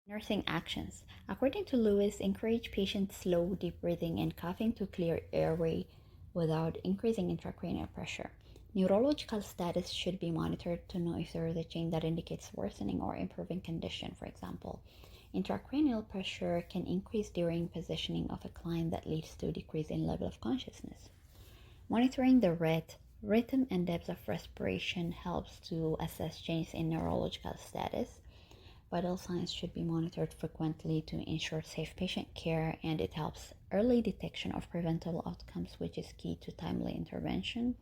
Nursing actions. According to Lewis, encourage patients slow, deep breathing and coughing to clear airway without increasing intracranial pressure. Neurological status should be monitored to know if there is a change that indicates worsening or improving condition. For example, intracranial pressure can increase during positioning of a client that leads to a decrease in level of consciousness. Monitoring the rhythm and depth of respiration helps to assess changes in neurological status. Vital signs should be monitored frequently to ensure safe patient care, and it helps early detection of preventable outcomes, which is key to timely intervention.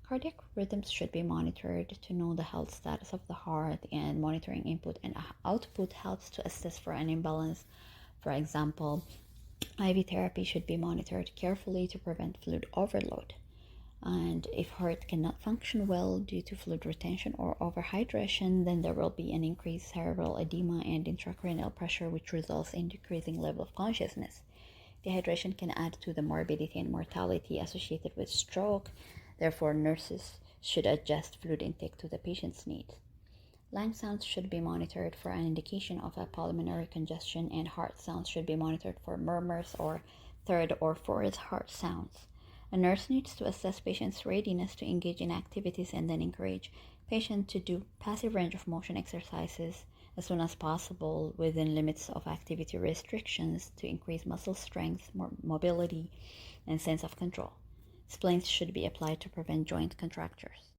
Cardiac rhythms should be monitored to know the health status of the heart, and monitoring input and output helps to assess for an imbalance. For example, IV therapy should be monitored carefully to prevent fluid overload. And if heart cannot function well due to fluid retention or overhydration, then there will be an increased cerebral edema and intracranial pressure, which results in decreasing level of consciousness. Dehydration can add to the morbidity and mortality associated with stroke. Therefore, nurses should adjust fluid intake to the patient's needs. Lung sounds should be monitored for an indication of a pulmonary congestion, and heart sounds should be monitored for murmurs or third or fourth heart sounds. A nurse needs to assess patients' readiness to engage in activities and then encourage patients to do passive range of motion exercises as soon as possible within limits of activity restrictions to increase muscle strength, mobility, and sense of control. Splints should be applied to prevent joint contractures.